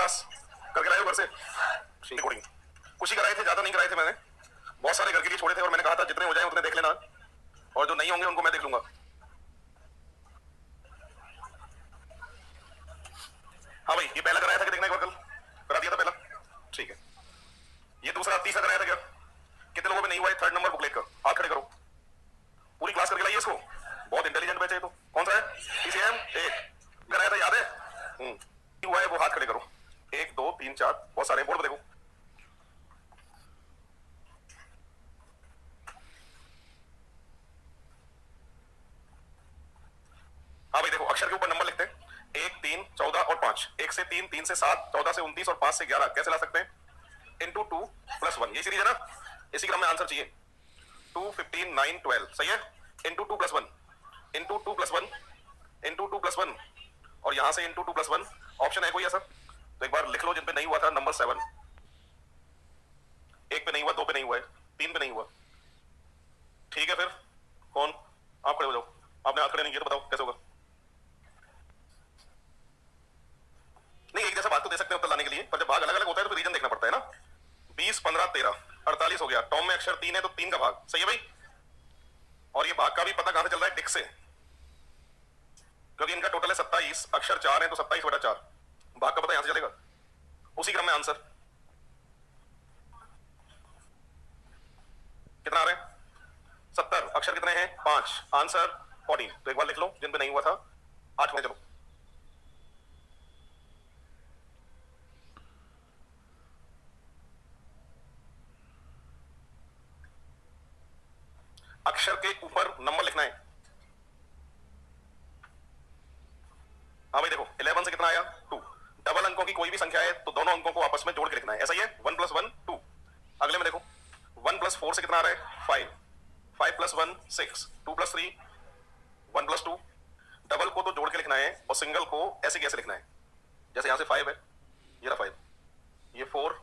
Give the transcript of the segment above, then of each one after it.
Class करके लाए हो घर से? रिकॉर्डिंग कुछ ही कराए थे, ज्यादा नहीं कराए थे मैंने, बहुत सारे घर के लिए छोड़े थे और मैंने कहा था जितने हो जाए उतने देख लेना और जो नहीं होंगे उनको मैं देख लूंगा। हाँ भाई, ये पहला कराया था कि देखना एक बार, कल करा दिया था पहला, ठीक है। ये दूसरा तीसरा कराया था क्या? कितने लोगों में नहीं हुआ है? थर्ड नंबर बुक लेकर हाथ खड़े करो, पूरी क्लास करके लाइए इसको, बहुत इंटेलिजेंट बच्चे है। तो कौन सा है? टीसीएम एक कराया था, याद है? हुआ है वो, हाथ खड़े करो। 1 2 3 4, बहुत सारे बोर्ड पे देखो। हाँ भाई देखो, अक्षर के ऊपर नंबर लिखते हैं 1 3 14 और 5, 1 से 3, 3 से 7, 14 से 29 और 5 से 11 कैसे ला सकते हैं? इंटू 2 प्लस 1, ये सीरीज है ना, इसी क्रम में आंसर चाहिए। 2 15 9 12 सही है। Into 2 plus 1, into 2 plus 1, into 2 plus 1 और यहां से इंटू 2 प्लस 1। ऑप्शन है कोई ऐसा? तो एक बार लिख लो जिन पे नहीं हुआ था। नंबर 7, 1 पे नहीं हुआ, 2 पे नहीं हुआ है, 3 पे नहीं हुआ, ठीक है। फिर कौन? आप खड़े हो जाओ, आपने हाथ खड़े नहीं किए तो बताओ कैसे होगा? नहीं, एक जैसा भाग तो दे सकते हैं उत्तर लाने के लिए, पर जब भाग अलग अलग होता है तो रीजन देखना पड़ता है ना। 20 15 13 48 हो गया। टॉम में अक्षर 3 है तो 3 का भाग सही है भाई। और ये भाग का भी पता कहां से चल रहा है? टिक से, क्योंकि इनका टोटल है 27, अक्षर 4 है तो 27 बटा 4, भाग का पता यहां से चलेगा। उसी क्रम में आंसर कितना आ रहा है? 70, अक्षर कितने हैं? 5, आंसर 14। तो एक बार लिख लो जिन पे नहीं हुआ था। 8 में चलो, अक्षर के ऊपर नंबर लिखना है। हाँ भाई देखो, 11 से कितना आया? 2। डबल अंकों की कोई भी संख्या है तो दोनों अंकों को आपस में जोड़ के लिखना है, ऐसा ही है। 1 + 1 2। अगले में देखो, 1 + 4 से कितना आ रहा है? 5, 5 + 1 6, 2 + 3 1 + 2। डबल को तो जोड़ के लिखना है और सिंगल को ऐसे कैसे लिखना है? जैसे यहां से 5 है, ये रहा 5, ये 4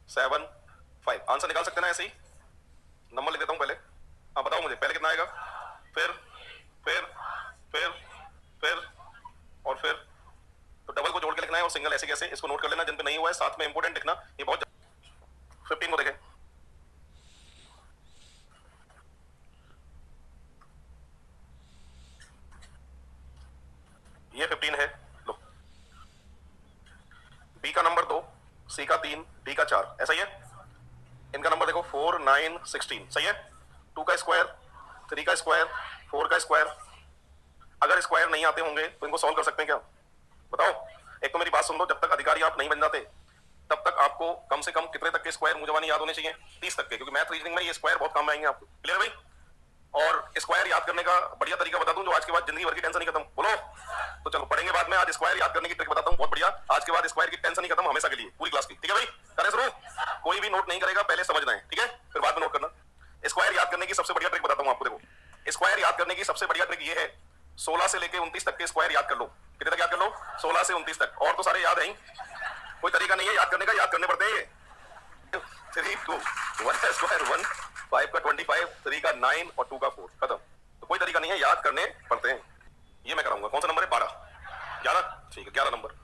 7 5। आंसर निकाल सकते हैं ना ऐसे ही? नंबर लिख देता हूं पहले, आप बताओ मुझे पहले कितना आएगा, फिर फिर फिर फिर और फिर। तो डबल को जोड़ के लिखना है और सिंगल ऐसे कैसे, इसको नोट कर लेना जिन पे नहीं हुआ है, साथ में इंपोर्टेंट लिखना, ये बहुत। 15 को देखें, ये 15 है, लो। बी का नंबर 2, सी का 3, डी का 4, ऐसा ही है। इनका नंबर देखो 4 9 16 सही है। 2 का स्क्वायर, 3 का स्क्वायर, 4 का स्क्वायर। अगर स्क्वायर नहीं आते होंगे तो इनको सॉल्व कर सकते हैं क्या? बताओ। एक तो मेरी बात सुन लो, जब तक अधिकारी आप नहीं बन जाते तब तक आपको कम से कम कितने तक के स्क्वायर मुझे जवानी याद होने चाहिए? 30 तक के, क्योंकि मैथ रीजनिंग में ये स्क्वायर बहुत काम में आएंगे आपको। क्लियर भाई? और स्क्वायर याद करने का बढ़िया तरीका बता दूं जो आज के बाद जिंदगी भर की टेंशन ही खत्म। बोलो तो चलो पढ़ेंगे बाद में, आज स्क्वायर याद करने की ट्रिक बताता हूं बहुत बढ़िया। आज के बाद स्क्वायर की टेंशन ही खत्म हमेशा के लिए, पूरी क्लास की, ठीक है भाई? करें शुरू? कोई भी नोट नहीं करेगा, पहले समझना है, ठीक है, फिर बाद में नोट करना। स्क्वायर याद करने की सबसे बढ़िया ट्रिक बताता हूं आपको। देखो, स्क्वायर याद करने की सबसे बढ़िया ट्रिक ये है, 16 से लेकर 29 तक के स्क्वायर याद कर लो। कितने तक याद कर लो? 16 से 29 तक। और तो सारे याद हैं, कोई तरीका नहीं है याद करने का, याद करने पड़ते हैं ये। 3 2 1 का स्क्वायर 1, 5 का 25, 3 का 9 और 2 का 4, खत्म। तो कोई तरीका नहीं है, याद करने पड़ते हैं। ये मैं कराऊंगा। कौन सा नंबर है? 12 11, ठीक है, 11 नंबर।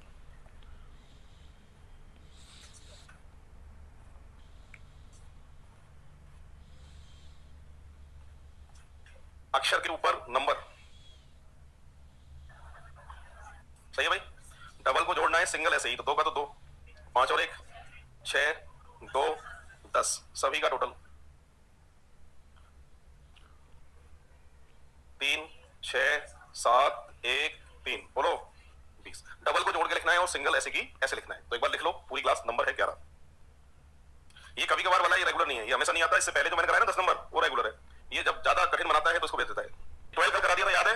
अक्षर के ऊपर नंबर सही है भाई। डबल को जोड़ना है, सिंगल ऐसे ही, तो 2 का तो 2, 5 और 1 6, 2 10, सभी का टोटल 3 6 7 1 3, बोलो 20। डबल को जोड़ के लिखना है और सिंगल ऐसे की ऐसे लिखना है। तो एक बार लिख लो, पूरी क्लास नंबर है 11। ये कभी कभार वाला, ये रेगुलर नहीं है, ये हमेशा नहीं आता। इससे पहले जो मैंने कराया ना 10 नंबर, वो रेगुलर है। ये जब ज्यादा कठिन बनाता है तो उसको भेज देता है। 12 कल करा दिया था, याद है?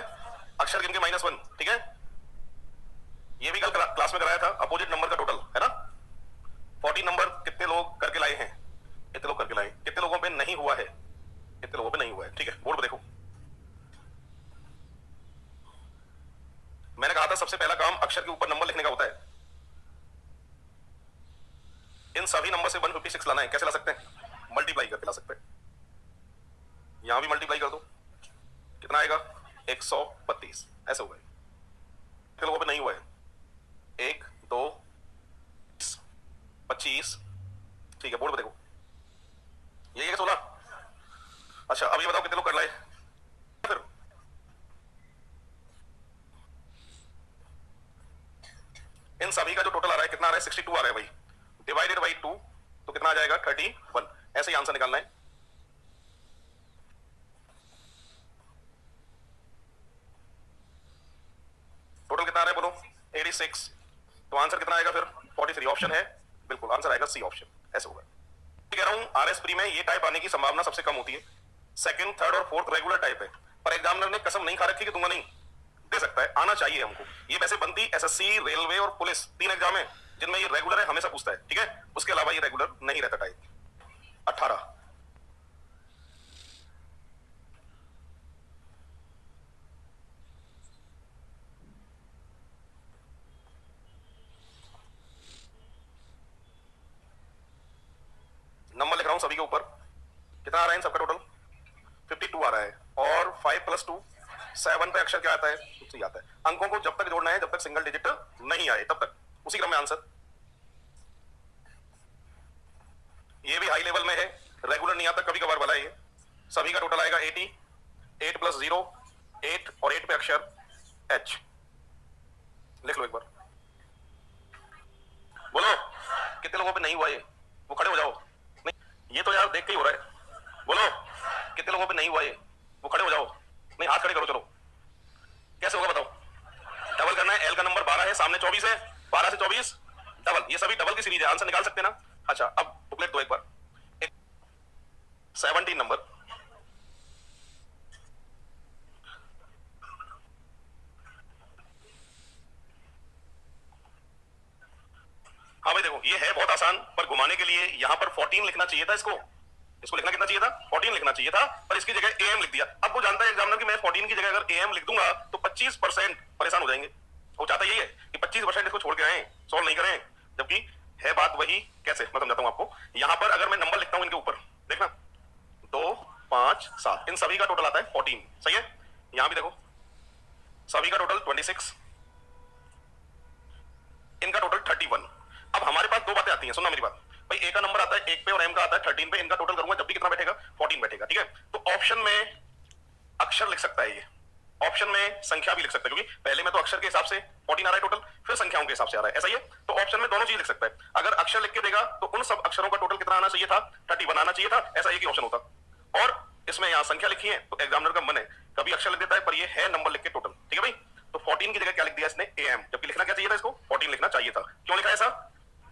अक्षर गिन के -1, ठीक है। ये भी कल क्लास में कराया था, अपोजिट नंबर का टोटल है ना। 40 नंबर कितने लोग करके लाए हैं? कितने लोग करके लाए? कितने लोगों पे नहीं हुआ है? कितने लोगों पे नहीं हुआ है? ठीक है, बोर्ड पे देखो। मैंने कहा था सबसे पहला काम अक्षर के ऊपर नंबर लिखने का होता है। इन सभी नंबर से 156 लाना है। कैसे ला सकते हैं? मल्टीप्लाई करके ला सकते हैं। यहां भी मल्टीप्लाई कर दो, कितना आएगा? 132, ऐसे हो गए। कितने लोगों पे नहीं हुआ है? 1 2 25, ठीक है, बोर्ड पे देखो, यही है 16। अच्छा अब ये बताओ कितने लोग कर लाए फिर? इन सभी का जो टोटल आ रहा है कितना आ रहा है? 62 आ रहा है भाई, डिवाइडेड बाई 2 तो कितना आ जाएगा? 31। ऐसे ही आंसर निकालना है। टोटल कितना आ रहा है बोलो? 86। तो आंसर कितना आएगा फिर? 43। ऑप्शन है बिल्कुल, आंसर आएगा सी ऑप्शन, ऐसे होगा। कह रहा हूं आरएस प्री में ये टाइप आने की संभावना सबसे कम होती है। सेकंड, थर्ड और फोर्थ रेगुलर टाइप है, पर एग्जामिनर ने कसम नहीं खा रखी कि दूंगा नहीं, दे सकता है, आना चाहिए हमको। ये वैसे बनती एसएससी, रेलवे और पुलिस 3 एग्जाम है जिनमें ये रेगुलर है, हमेशा पूछता है, ठीक है। उसके अलावा ये रेगुलर नहीं रहता टाइप। 18। नंबर लिख रहा हूं सभी के ऊपर, कितना आ रहा है इन सबका टोटल? 52 आ रहा है। और 5 + 2 7 पे अक्षर क्या आता है? 3 आता है। अंकों को जब तक जोड़ना है जब तक सिंगल डिजिट नहीं आए तब तक, उसी क्रम में आंसर। ये भी हाई लेवल में है, रेगुलर नहीं आता, कभी कभार वाला है ये। सभी का टोटल आएगा 80। 8 + 0 8 और 8 पे अक्षर H। लिख लो एक बार, बोलो कितने लोगों पे नहीं हुआ ये? वो खड़े हो जाओ। नहीं ये तो यार देख के ही हो रहा है। बोलो कितने लोगों पे नहीं हुआ ये? वो खड़े हो जाओ। नहीं हाथ खड़े करो, चलो कैसे होगा बताओ? डबल करना है, एल का नंबर 12 है, सामने 24 है, 12 से 24 डबल, ये सभी डबल की सीरीज है, आंसर निकाल सकते हैं ना? अच्छा अब बुकलेट दो एक बार। 17 नंबर, हाँ भाई देखो ये है बहुत आसान, पर घुमाने के लिए यहाँ पर 14 लिखना चाहिए था। इसको लिखना कितना चाहिए था? 14 लिखना चाहिए था, पर इसकी जगह AM लिख दिया। अब वो जानता है एग्जामिनर कि मैं 14 की जगह अगर AM लिख दूंगा तो 25% परेशान हो जाएंगे। वो चाहता यही है कि 25% इसको छोड़ के आए, सॉल्व नहीं करें, जबकि है बात वही। कैसे मैं समझाता हूं आपको। यहां पर अगर मैं नंबर लिखता हूं इनके ऊपर, देखना 2 5 7, इन सभी का टोटल आता है 14, सही है। यहां भी देखो सभी का टोटल 26, इनका टोटल 31। अब हमारे पास दो बातें आती हैं, सुनना मेरी बात भाई। ए का नंबर आता है 1 पे और M का आता है 13 पे, इनका टोटल करूंगा जब भी कितना बैठेगा? 14 बैठेगा, ठीक है। तो ऑप्शन में अक्षर लिख सकता है ये, ऑप्शन में संख्या भी लिख सकता है, क्योंकि पहले में तो अक्षर के हिसाब से 14 आ रहा है टोटल, फिर संख्याओं के हिसाब से आ रहा है, ऐसा ही है। तो ऑप्शन में दोनों चीज लिख सकता है। अगर अक्षर लिख के देगा तो उन सब अक्षरों का टोटल कितना आना चाहिए था? 31 आना चाहिए था, ऐसा एक ही ऑप्शन होता। और इसमें यहाँ संख्या लिखी है तो एग्जामिनर का मन है कभी अक्षर लिख देता है, पर ये है नंबर लिख के टोटल, ठीक है भाई। तो 14 की जगह क्या लिख दिया इसने? AM, जबकि लिखना क्या चाहिए था इसको? 14 लिखना चाहिए था। क्यों लिखा ऐसा?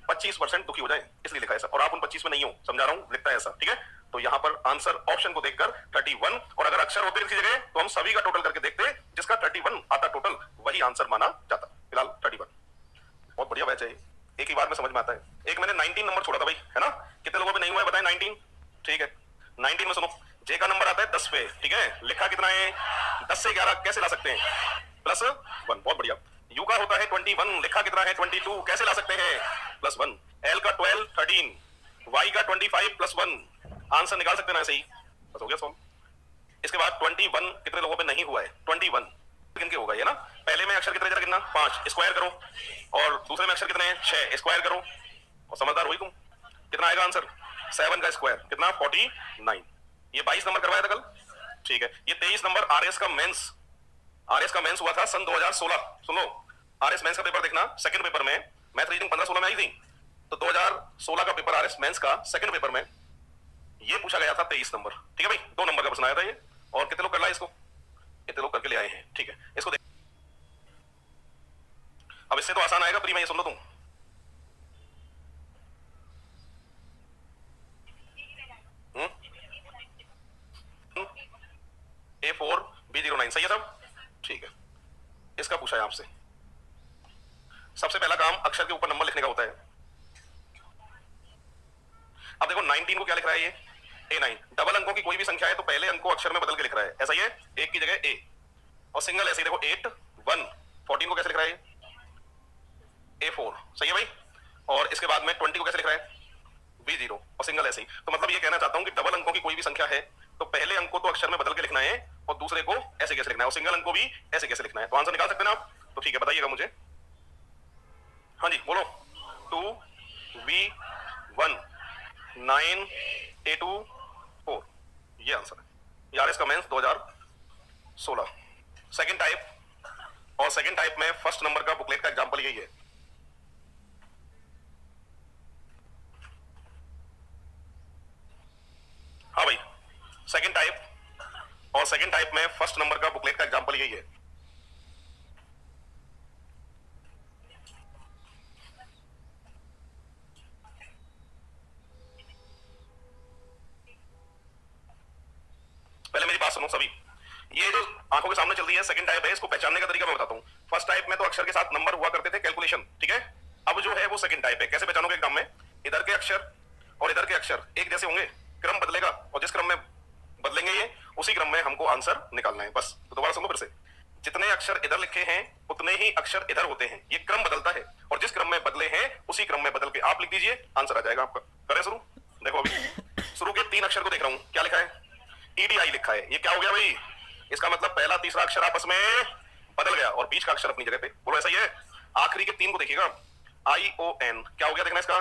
25% दुखी हो जाए इसलिए लिखा ऐसा, और आप उन 25 में नहीं हो, समझा रहा हूं, लिखता है ऐसा, ठीक है। तो यहाँ पर आंसर ऑप्शन को देखकर 31, और अगर अक्षर होते इसकी जगह तो हम सभी का टोटल करके देखते, जिसका 31 आता टोटल वही आंसर माना जाता। फिलहाल 31 बहुत बढ़िया बैच है, एक ही बार में समझ में आता है। एक मैंने 19 नंबर छोड़ा था भाई, है ना? कितने लोगों पे नहीं हुआ है बताएं? 19, ठीक है। 19 में सुनो, जे का नंबर आता है 10 पे, ठीक है। लिखा कितना है? 10 से 11 कैसे ला सकते हैं? +1, बहुत बढ़िया। यू का होता है 21, लिखा कितना है? 22, कैसे ला सकते हैं? +1। एल का 12, 13, वाई का 25 +1, आंसर निकाल सकते हैं ना ऐसे ही, बस हो गया सॉल्व। इसके बाद 21 कितने लोगों पे नहीं हुआ है? 21 किनके होगा ये ना? पहले में अक्षर कितने, जरा कितना? 5, स्क्वायर करो, और दूसरे में अक्षर कितने हैं? 6, स्क्वायर करो, और समझदार हुई तुम। कितना आएगा आंसर? 7 का स्क्वायर कितना? 49। ये 22 नंबर करवाया था कल, ठीक है। ये 23 नंबर आरएस का मेंस हुआ था सन 2016। सुन लो, आरएस मेंस का पेपर देखना, सेकंड पेपर में मैथ रीजनिंग 15-16 में आई थी, तो 2016 का पेपर आरएस मेंस का सेकंड पेपर में ये पूछा गया था 23 नंबर, ठीक है भाई। 2 नंबर का प्रश्न आया था ये, और कितने लोग कर लाए इसको? कितने लोग करके ले आए हैं, ठीक है। इसको देख, अब इससे तो आसान आएगा प्री में, ये सुन लो तुम। A4 B09, सही है सब, ठीक है। इसका पूछा है आपसे, सबसे पहला काम अक्षर के ऊपर नंबर लिखने का होता है। अब देखो 19 को क्या लिख रहा है ये? A9। डबल अंकों की कोई भी संख्या है तो पहले अंक को अक्षर में बदल के लिख रहा है, ऐसा ही है, 1 की जगह A, और सिंगल ऐसे ही देखो 8 1। 14 को कैसे लिख रहा है? A4, सही है भाई। और इसके बाद में 20 को कैसे लिख रहा है? B0, और सिंगल ऐसे ही। तो मतलब ये कहना चाहता हूं कि डबल अंकों की कोई भी संख्या है तो पहले अंक को तो अक्षर में बदल के लिखना है, और दूसरे को ऐसे कैसे लिखना है, और सिंगल अंक को भी ऐसे कैसे लिखना है। तो आंसर निकाल सकते हैं ना आप? तो ठीक है, बताइएगा मुझे। हाँ जी बोलो। 2 B 19824, ये आंसर है यार इसका मेंस 2016। सेकंड टाइप, और सेकंड टाइप में फर्स्ट नंबर का बुकलेट का एग्जांपल यही है। हाँ भाई, सेकंड टाइप, और सेकंड टाइप में फर्स्ट नंबर का बुकलेट का एग्जांपल यही है। पहले मेरी बात सुनो सभी, ये जो आंखों के सामने चल रही है सेकंड टाइप है, इसको पहचानने का तरीका मैं बताता हूँ। फर्स्ट टाइप में तो अक्षर के साथ नंबर हुआ करते थे, कैलकुलेशन, ठीक है। अब जो है वो सेकंड टाइप है, कैसे पहचानोगे एग्जाम में? इधर के अक्षर और इधर के अक्षर एक जैसे होंगे, क्रम बदलेगा, और जिस क्रम में बदलेंगे ये उसी क्रम में हमको आंसर निकालना है। बस तो दोबारा सुनो फिर से, जितने अक्षर इधर लिखे हैं उतने ही अक्षर इधर होते हैं, ये क्रम बदलता है, और जिस क्रम में बदले हैं उसी क्रम में बदल के आप लिख दीजिए, आंसर आ जाएगा आपका। करें शुरू? देखो अभी शुरू के 3 अक्षर को देख रहा हूं, क्या लिखा है? EDI लिखा है, ये क्या हो गया भाई? इसका मतलब पहला तीसरा अक्षर आपस में बदल गया और बीच का अक्षर अपनी जगह पे। बोलो ऐसा ही है। आखिरी के 3 को देखिएगा, ION क्या हो गया देखना इसका,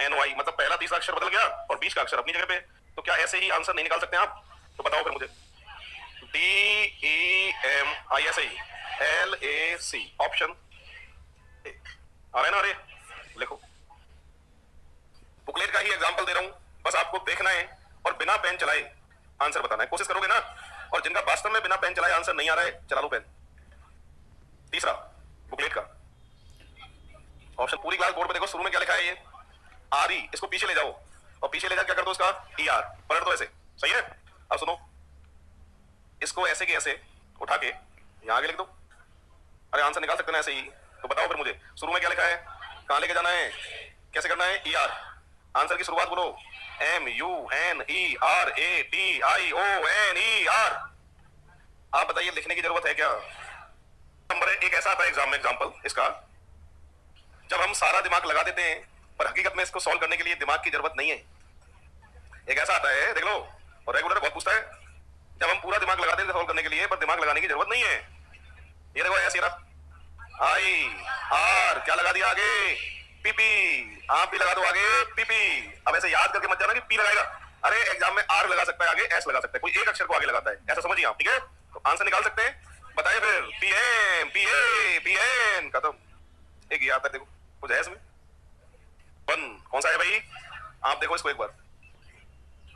NOI, मतलब पहला तीसरा अक्षर बदल गया और बीच का अक्षर अपनी जगह पे। तो क्या ऐसे ही आंसर नहीं निकाल सकते आप? तो बताओ फिर मुझे। DEMISALAC ऑप्शन आ रहा है ना? अरे लिखो, बुकलेट का ही एग्जांपल दे रहा हूं, बस आपको देखना है और बिना पेन चलाए आंसर बताना है। कोशिश करोगे ना? और जिनका वास्तव में बिना पेन चलाए आंसर नहीं आ रहा है, चला लो पेन। तीसरा बुकलेट का ऑप्शन, पूरी क्लास बोर्ड पे देखो, शुरू में क्या लिखा है? ये RE, इसको पीछे ले जाओ और पीछे ले जाकर क्या कर दो इसका ER, पलट दो ऐसे, सही है। अब सुनो, इसको ऐसे के ऐसे उठा के यहां आगे लिख दो। अरे आंसर निकाल सकते ना ऐसे ही? तो बताओ फिर मुझे, शुरू में क्या लिखा है, कहां लेके जाना है, कैसे करना है? ER। आंसर की शुरुआत बोलो, MUNERATIONER। आप बताइए लिखने की जरूरत है क्या? नंबर है, एक ऐसा आता है एग्जाम में एग्जांपल इसका, जब हम सारा दिमाग लगा देते हैं पर हकीकत में इसको सॉल्व करने के लिए दिमाग की जरूरत नहीं है। एक ऐसा आता है, देख लो, और रेगुलर बहुत पूछता है, जब हम पूरा दिमाग लगा देते हैं सॉल्व करने के लिए पर दिमाग लगाने की जरूरत नहीं है। ये देखो ऐसे रहा, IR क्या लगा दिया आगे, PP, आप भी लगा दो आगे PP। अब ऐसे याद करके मत जाना कि P लगाएगा, अरे एग्जाम में R लगा सकता है आगे, S लगा सकता है, कोई एक अक्षर को आगे लगाता है, ऐसा समझिए आप, ठीक है। तो आंसर निकाल सकते हैं, बताइए फिर। PM, PA, PN खत्म। एक ये आता है, देखो कुछ है इसमें। 1 कौन सा है भाई? आप देखो इसको एक बार,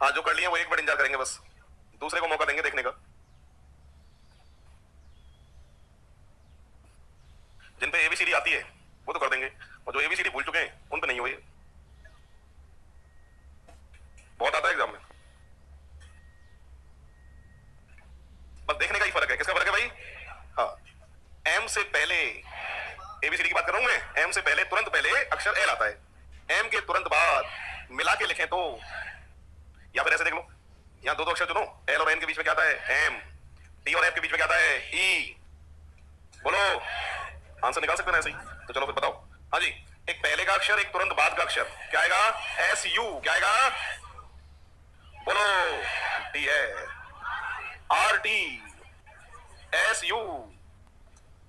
हाँ जो कर लिए वो एक बार इंतजार करेंगे, बस दूसरे को मौका देंगे देखने का। जिन पे ABCD आती है वो तो कर देंगे, और जो ABCD भूल चुके हैं उन पे नहीं हुई। बहुत आता है एग्जाम में, बस देखने का ही फर्क है। किसका फर्क है भाई? हाँ, M से पहले, ABCD की बात कर रहा हूं मैं, M से पहले तुरंत पहले अक्षर L आता है, M के तुरंत बाद मिला के लिखें तो, या फिर ऐसे देख लो, यहाँ दो अक्षर चुनो, L और N के बीच में क्या आता है? M, T और F के बीच में क्या आता है? E। बोलो, आंसर निकाल सकते हैं ऐसे ही? तो चलो फिर बताओ। हाँ जी, एक पहले का अक्षर, एक तुरंत बाद का अक्षर, क्या आएगा? SU, क्या आएगा? बोलो, D है, RT, SU।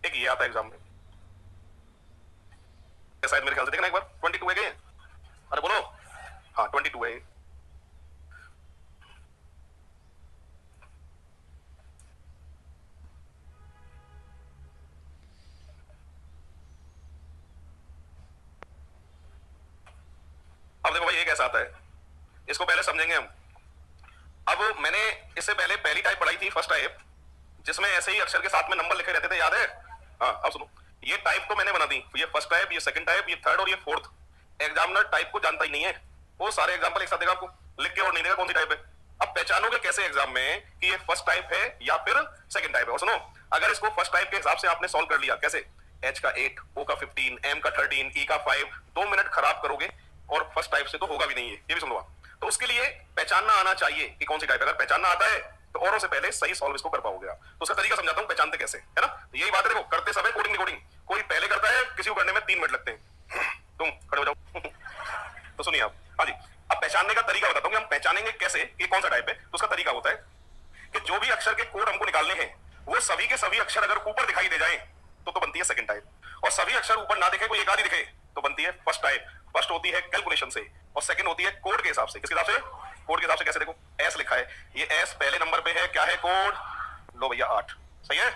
एक ये आता है एग्जाम में शायद, मेरे ख्याल से देखना एक बार, 22 है क्या? अरे बोलो, हाँ 22 है। अब देखो भाई एक ऐसा आता है, इसको पहले समझेंगे हम। अब मैंने इससे पहले पहली टाइप पढ़ाई थी, फर्स्ट टाइप, जिसमें ऐसे ही अक्षर के साथ में नंबर लिखे रहते थे, याद है? हाँ, अब सुनो, ये टाइप तो मैंने बना दी, ये फर्स्ट टाइप, ये सेकंड टाइप, ये थर्ड और ये फोर्थ। एग्जामिनर टाइप को जानता ही नहीं है, वो सारे एग्जाम्पल एक साथ देगा आपको, लिख के और नहीं देगा कौन सी टाइप है। अब पहचानोगे कैसे एग्जाम में कि ये फर्स्ट टाइप है या फिर सेकंड टाइप है? और सुनो, अगर इसको फर्स्ट टाइप के हिसाब से आपने सॉल्व कर लिया, कैसे? H का 8, O का 15, M का 13, E का 5, 2 मिनट खराब करोगे, और फर्स्ट टाइप से तो होगा भी नहीं है, ये भी सुन लो आप। तो उसके लिए पहचानना आना चाहिए कि कौन सी टाइप है। अगर पहचानना आता है तो औरों से पहले सही सॉल्व इसको कर पाओगे आप। तो उसका तरीका समझाता हूं, पहचानते कैसे, है ना? तो यही बात है, देखो करते समय कोडिंग रिकॉर्डिंग, कोई पहले करता है, किसी को करने में 3 मिनट लगते हैं। तुम खड़े हो जाओ। तो सुनिए आप, हाँ जी, अब पहचानने का तरीका बताता हूं कि हम पहचानेंगे कैसे कि कौन सा टाइप है। तो उसका तरीका होता है कि जो भी अक्षर के कोड हमको निकालने हैं, वो सभी के सभी अक्षर अगर ऊपर दिखाई दे जाए तो बनती है सेकंड टाइप, और सभी अक्षर ऊपर ना दिखे, कोई एक आधी दिखे तो बनती है फर्स्ट टाइप। फर्स्ट होती है कैलकुलेशन से और सेकंड होती है कोड के हिसाब से। किसके हिसाब से? कोड के हिसाब से। कैसे? देखो एस लिखा है, ये एस पहले नंबर पे है, क्या है? कोड। लो भैया 8, सही है।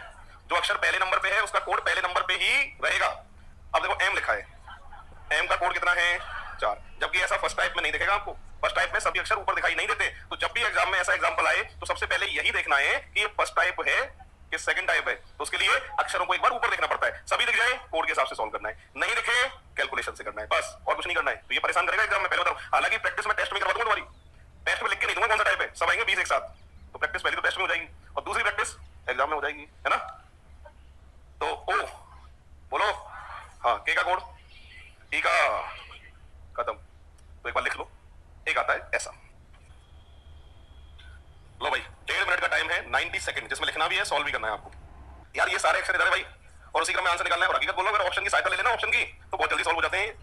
जो अक्षर पहले नंबर पे है उसका कोड पहले नंबर पे ही रहेगा। अब देखो एम लिखा है, एम का कोड कितना है? 4। जबकि ऐसा फर्स्ट टाइप में नहीं दिखेगा आपको। फर्स्ट टाइप में सभी अक्षर ऊपर दिखाई नहीं देते। तो जब भी एग्जाम में ऐसा एग्जाम्पल आए तो सबसे पहले यही देखना है कि ये फर्स्ट टाइप है कि सेकंड टाइप है। तो उसके लिए अक्षरों को एक बार ऊपर देखना पड़ता है। सभी दिख जाए कोड के हिसाब से सॉल्व करना है, नहीं दिखे कैलकुलेशन से करना है, बस और कुछ नहीं करना है। तो ये परेशान करेगा एग्जाम में, पहले बताओ। हालांकि प्रैक्टिस में टेस्ट में करवा दूंगा तुम्हारी, टेस्ट में लिख के नहीं दूंगा कौन सा टाइप है, सब आएंगे 20 एक साथ। तो प्रैक्टिस पहली तो टेस्ट में हो जाएगी और दूसरी प्रैक्टिस एग्जाम में हो जाएगी, है ना। तो ओ बोलो, हाँ के का कोड, ई का खत्म। तो एक बार लिख लो, एक आता है ऐसा। लो भाई 1.5 मिनट का टाइम है, 90 सेकंड, जिसमें लिखना भी है सॉल्व भी करना है आपको। यार ये सारे अक्षर इधर है भाई, और उसी क्रम में आंसर निकालना है। और हकीकत बोलो, अगर ऑप्शन की सहायता ले लेना ऑप्शन की, तो बहुत जल्दी सॉल्व हो जाते हैं।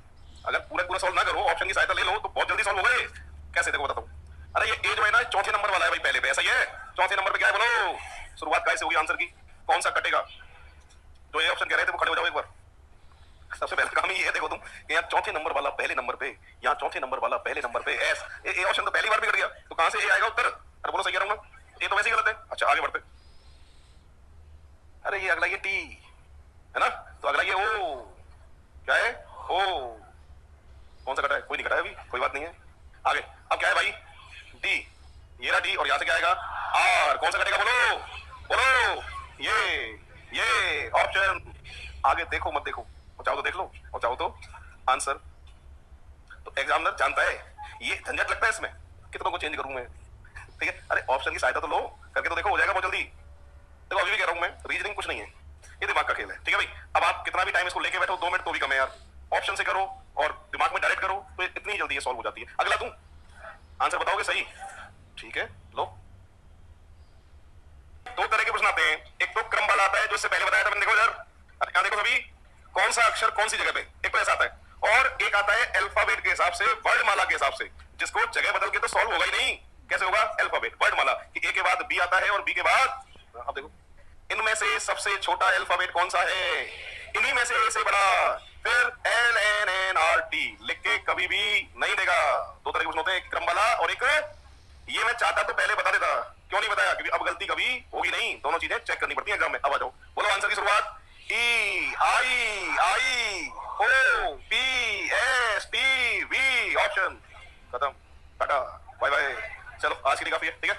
अगर पूरा सॉल्व ना करो, ऑप्शन की सहायता ले लो तो बहुत जल्दी सॉल्व हो गए। कैसे? देखो बताता हूँ। अरे ये ए जो है ना, चौथे नंबर वाला है भाई, पहले पे ऐसा ही है। चौथे नंबर पे क्या है बोलो? शुरुआत कैसे होगी आंसर की? कौन सा कटेगा? जो ये ऑप्शन कह रहे थे वो खड़े हो जाओ एक बार। सबसे पहला काम ही है, देखो तुम कि यहाँ चौथे नंबर वाला पहले नंबर पे, यहाँ चौथे नंबर वाला पहले नंबर पे एस। ए ऑप्शन तो पहली बार भी कट गया, तो कहां से ए आएगा उत्तर? अरे बोलो सही कह रहा हूं ना? ये तो वैसे ही गलत है। अच्छा आगे बढ़ते। अरे ये अगला ये टी है ना, तो अगला ये ओ क्या है? ओ कौन सा कटा है? कोई नहीं कटा है अभी, कोई बात नहीं है। आगे अब क्या है भाई? डी, ये रहा डी, और यहां से क्या आएगा? आर। कौन सा कटेगा बोलो? बोलो ये ऑप्शन। आगे देखो मत देखो, और चाहो तो देख लो, और चाहो तो आंसर। तो एग्जामिनर जानता है ये झंझट लगता है इसमें, कितनों को चेंज करूं मैं, ठीक है। अरे ऑप्शन की सहायता तो लो, करके तो देखो, हो जाएगा बहुत जल्दी। देखो अभी भी कह रहा हूं मैं, रीजनिंग कुछ नहीं है, ये दिमाग का खेल है, ठीक है भाई। अब आप कितना भी टाइम इसको लेके बैठो, 2 मिनट तो भी कम है यार। ऑप्शन से करो और दिमाग में डायरेक्ट करो, तो इतनी जल्दी ये सॉल्व हो जाती है। अगला तुम आंसर बताओगे सही, ठीक है। लो 2 तरह के प्रश्न आते हैं, एक तो क्रम वाला आता है जो इससे पहले बताया था मैंने। देखो इधर, यहां देखो सभी, कौन सा अक्षर कौन सी जगह पे, एक तो ऐसा आता है। और एक आता है अल्फाबेट के हिसाब से, वर्णमाला के हिसाब से, जिसको जगह बदल के तो सॉल्व होगा ही नहीं। कैसे होगा? अल्फाबेट, वर्णमाला, कि ए के बाद बी आता है और बी के बाद, अब देखो इनमें से सबसे छोटा अल्फाबेट कौन सा है? इन्हीं में से ए से बड़ा, फिर L N N R T लिख के कभी भी नहीं देगा। 2 तरह के प्रश्न होते हैं, एक क्रम वाला और एक ये। मैं चाहता तो पहले बता देता, क्यों नहीं बताया? क्योंकि अब गलती कभी होगी नहीं, दोनों चीजें चेक करनी पड़ती है एग्जाम में। अब आ जाओ, बोलो आंसर की शुरुआत। E I O P S T V, option खत्म, टाटा बाय बाय। चलो आज के लिए काफी है, ठीक है।